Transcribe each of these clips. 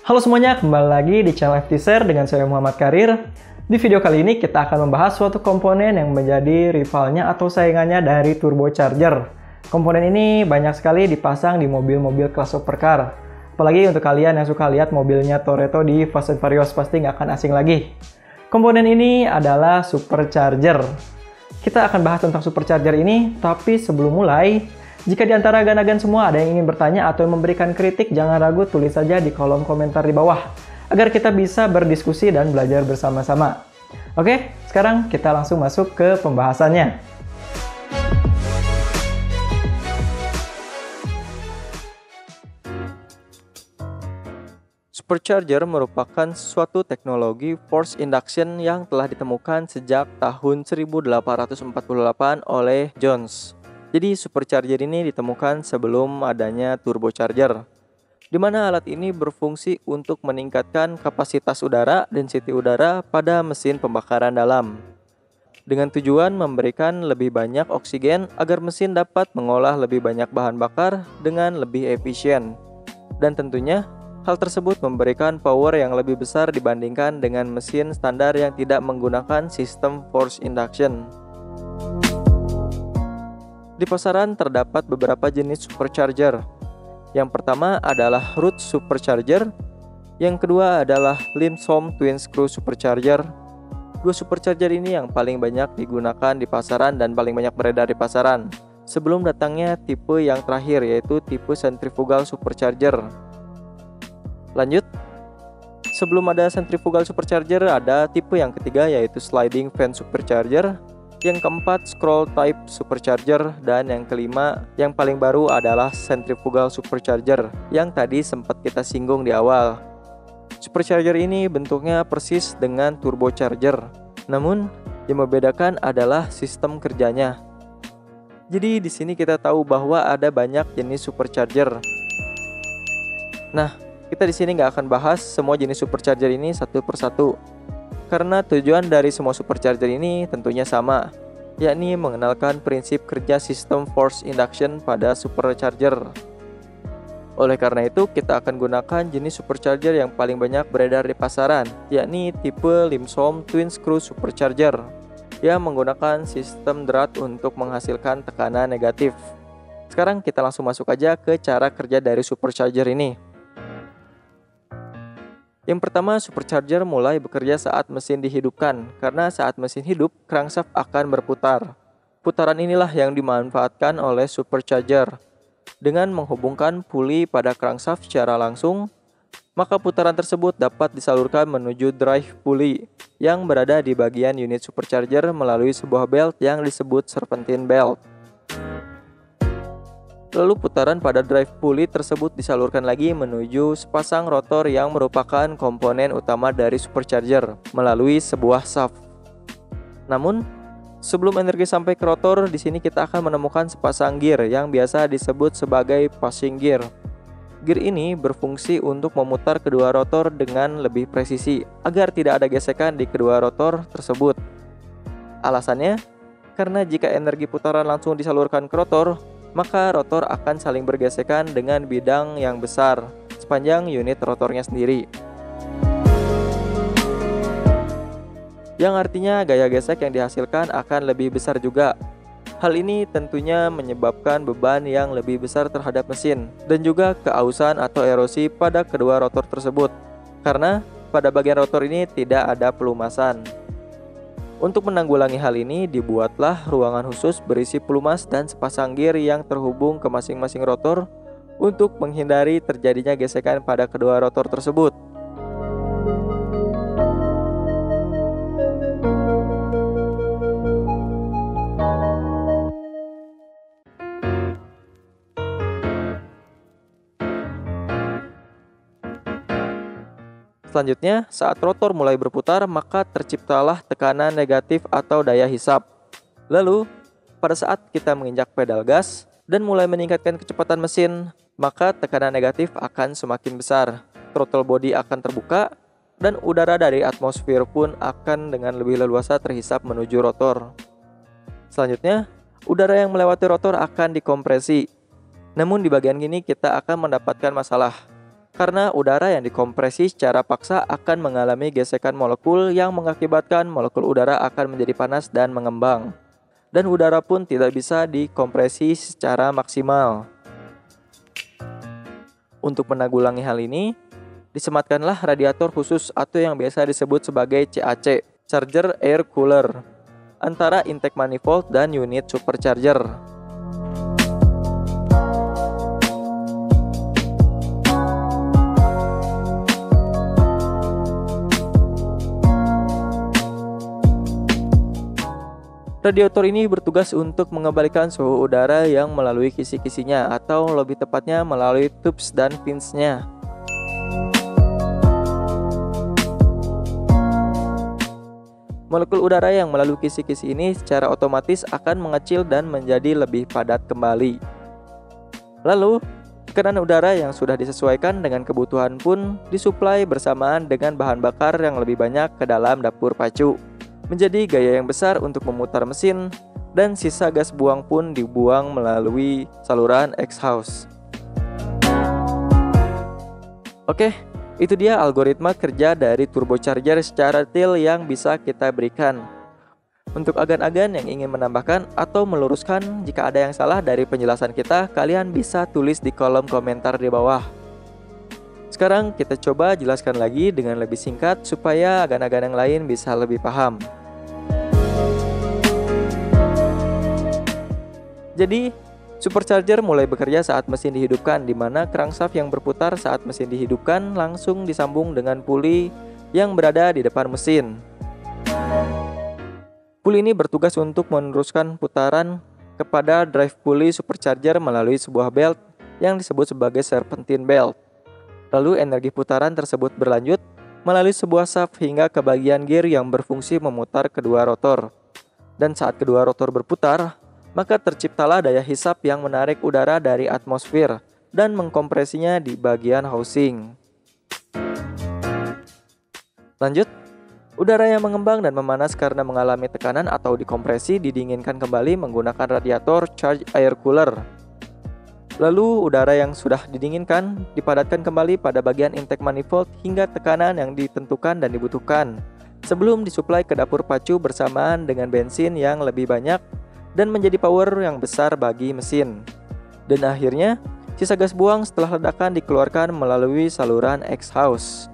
Halo semuanya, kembali lagi di channel FT Share dengan saya Muhammad Karir. Di video kali ini kita akan membahas suatu komponen yang menjadi rivalnya atau saingannya dari turbocharger. Komponen ini banyak sekali dipasang di mobil-mobil kelas supercar. Apalagi untuk kalian yang suka lihat mobilnya Toretto di Fast and Furious pasti nggak akan asing lagi. Komponen ini adalah supercharger. Kita akan bahas tentang supercharger ini, tapi sebelum mulai, jika di antara agan-agan semua ada yang ingin bertanya atau memberikan kritik, jangan ragu tulis saja di kolom komentar di bawah, agar kita bisa berdiskusi dan belajar bersama-sama. Oke, sekarang kita langsung masuk ke pembahasannya. Supercharger merupakan suatu teknologi force induction yang telah ditemukan sejak tahun 1848 oleh Jones. Jadi supercharger ini ditemukan sebelum adanya turbocharger, di mana alat ini berfungsi untuk meningkatkan kapasitas udara, density udara pada mesin pembakaran dalam, dengan tujuan memberikan lebih banyak oksigen agar mesin dapat mengolah lebih banyak bahan bakar dengan lebih efisien. Dan tentunya hal tersebut memberikan power yang lebih besar dibandingkan dengan mesin standar yang tidak menggunakan sistem force induction. Di pasaran terdapat beberapa jenis supercharger. Yang pertama adalah root supercharger, yang kedua adalah Limsom twin screw supercharger. Dua supercharger ini yang paling banyak digunakan di pasaran dan paling banyak beredar di pasaran, sebelum datangnya tipe yang terakhir, yaitu tipe centrifugal supercharger. Lanjut, sebelum ada centrifugal supercharger, ada tipe yang ketiga, yaitu sliding fan supercharger. Yang keempat, scroll type supercharger, dan yang kelima yang paling baru adalah centrifugal supercharger yang tadi sempat kita singgung di awal. Supercharger ini bentuknya persis dengan turbocharger, namun yang membedakan adalah sistem kerjanya. Jadi di sini kita tahu bahwa ada banyak jenis supercharger. Nah, kita di sini nggak akan bahas semua jenis supercharger ini satu persatu, karena tujuan dari semua supercharger ini tentunya sama, yakni mengenalkan prinsip kerja sistem force induction pada supercharger. Oleh karena itu, kita akan gunakan jenis supercharger yang paling banyak beredar di pasaran, yakni tipe Limsom twin screw supercharger, yang menggunakan sistem drat untuk menghasilkan tekanan negatif. Sekarang kita langsung masuk aja ke cara kerja dari supercharger ini. Yang pertama, supercharger mulai bekerja saat mesin dihidupkan, karena saat mesin hidup, crankshaft akan berputar. Putaran inilah yang dimanfaatkan oleh supercharger. Dengan menghubungkan puli pada crankshaft secara langsung, maka putaran tersebut dapat disalurkan menuju drive pulley yang berada di bagian unit supercharger melalui sebuah belt yang disebut serpentine belt. Lalu putaran pada drive pulley tersebut disalurkan lagi menuju sepasang rotor yang merupakan komponen utama dari supercharger melalui sebuah shaft. Namun, sebelum energi sampai ke rotor, di sini kita akan menemukan sepasang gear yang biasa disebut sebagai passing gear. Gear ini berfungsi untuk memutar kedua rotor dengan lebih presisi agar tidak ada gesekan di kedua rotor tersebut. Alasannya, karena jika energi putaran langsung disalurkan ke rotor, maka rotor akan saling bergesekan dengan bidang yang besar sepanjang unit rotornya sendiri, yang artinya gaya gesek yang dihasilkan akan lebih besar juga. Hal ini tentunya menyebabkan beban yang lebih besar terhadap mesin dan juga keausan atau erosi pada kedua rotor tersebut, karena pada bagian rotor ini tidak ada pelumasan. Untuk menanggulangi hal ini, dibuatlah ruangan khusus berisi pelumas dan sepasang gear yang terhubung ke masing-masing rotor untuk menghindari terjadinya gesekan pada kedua rotor tersebut. Selanjutnya, saat rotor mulai berputar, maka terciptalah tekanan negatif atau daya hisap. Lalu, pada saat kita menginjak pedal gas dan mulai meningkatkan kecepatan mesin, maka tekanan negatif akan semakin besar. Throttle body akan terbuka, dan udara dari atmosfer pun akan dengan lebih leluasa terhisap menuju rotor. Selanjutnya, udara yang melewati rotor akan dikompresi. Namun di bagian ini kita akan mendapatkan masalah, karena udara yang dikompresi secara paksa akan mengalami gesekan molekul yang mengakibatkan molekul udara akan menjadi panas dan mengembang. Dan udara pun tidak bisa dikompresi secara maksimal. Untuk menanggulangi hal ini, disematkanlah radiator khusus atau yang biasa disebut sebagai CAC, Charger Air Cooler, antara intake manifold dan unit supercharger. Radiator ini bertugas untuk mengembalikan suhu udara yang melalui kisi-kisinya atau lebih tepatnya melalui tubes dan fins-nya. Molekul udara yang melalui kisi-kisi ini secara otomatis akan mengecil dan menjadi lebih padat kembali. Lalu, tekanan udara yang sudah disesuaikan dengan kebutuhan pun disuplai bersamaan dengan bahan bakar yang lebih banyak ke dalam dapur pacu, menjadi gaya yang besar untuk memutar mesin, dan sisa gas buang pun dibuang melalui saluran exhaust. Oke, itu dia algoritma kerja dari turbocharger secara detail yang bisa kita berikan. Untuk agan-agan yang ingin menambahkan atau meluruskan jika ada yang salah dari penjelasan kita, kalian bisa tulis di kolom komentar di bawah. Sekarang kita coba jelaskan lagi dengan lebih singkat supaya agan-agan yang lain bisa lebih paham. Jadi, supercharger mulai bekerja saat mesin dihidupkan, di mana crankshaft yang berputar saat mesin dihidupkan langsung disambung dengan puli yang berada di depan mesin. Puli ini bertugas untuk meneruskan putaran kepada drive pulley supercharger melalui sebuah belt yang disebut sebagai serpentine belt. Lalu energi putaran tersebut berlanjut melalui sebuah shaft hingga ke bagian gear yang berfungsi memutar kedua rotor. Dan saat kedua rotor berputar, maka terciptalah daya hisap yang menarik udara dari atmosfer dan mengkompresinya di bagian housing. Lanjut, udara yang mengembang dan memanas karena mengalami tekanan atau dikompresi didinginkan kembali menggunakan radiator charged air cooler. Lalu udara yang sudah didinginkan dipadatkan kembali pada bagian intake manifold hingga tekanan yang ditentukan dan dibutuhkan, sebelum disuplai ke dapur pacu bersamaan dengan bensin yang lebih banyak dan menjadi power yang besar bagi mesin. Dan akhirnya, sisa gas buang setelah ledakan dikeluarkan melalui saluran exhaust.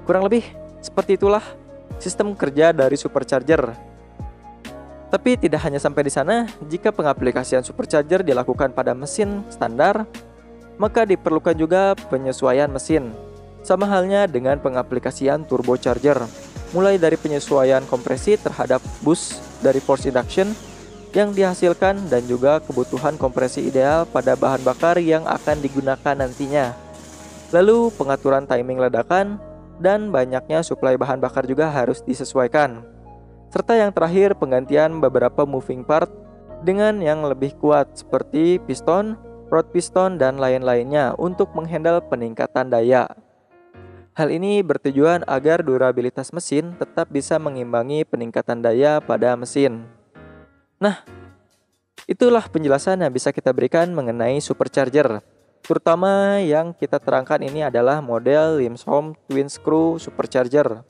Kurang lebih seperti itulah sistem kerja dari supercharger. Tapi tidak hanya sampai di sana, jika pengaplikasian supercharger dilakukan pada mesin standar, maka diperlukan juga penyesuaian mesin. Sama halnya dengan pengaplikasian turbocharger, mulai dari penyesuaian kompresi terhadap bus dari force induction yang dihasilkan dan juga kebutuhan kompresi ideal pada bahan bakar yang akan digunakan nantinya. Lalu pengaturan timing ledakan dan banyaknya suplai bahan bakar juga harus disesuaikan. Serta yang terakhir penggantian beberapa moving part dengan yang lebih kuat seperti piston, rod piston, dan lain-lainnya untuk menghandle peningkatan daya. Hal ini bertujuan agar durabilitas mesin tetap bisa mengimbangi peningkatan daya pada mesin. Nah, itulah penjelasan yang bisa kita berikan mengenai supercharger. Terutama yang kita terangkan ini adalah model Limsom Twin Screw Supercharger.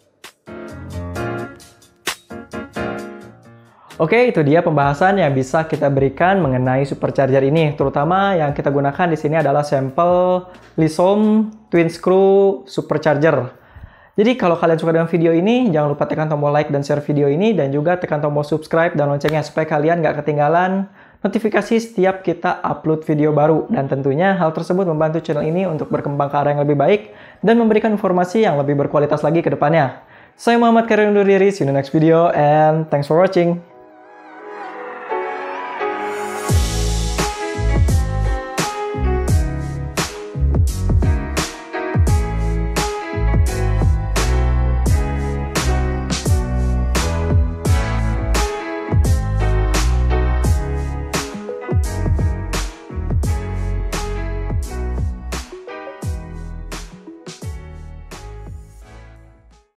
Oke, itu dia pembahasan yang bisa kita berikan mengenai supercharger ini. Terutama yang kita gunakan di sini adalah sampel Limsom Twin Screw Supercharger. Jadi kalau kalian suka dengan video ini, jangan lupa tekan tombol like dan share video ini, dan juga tekan tombol subscribe dan loncengnya supaya kalian gak ketinggalan notifikasi setiap kita upload video baru. Dan tentunya hal tersebut membantu channel ini untuk berkembang ke arah yang lebih baik dan memberikan informasi yang lebih berkualitas lagi ke depannya. Saya Muhammad Karir undur diri, see you in the next video and thanks for watching.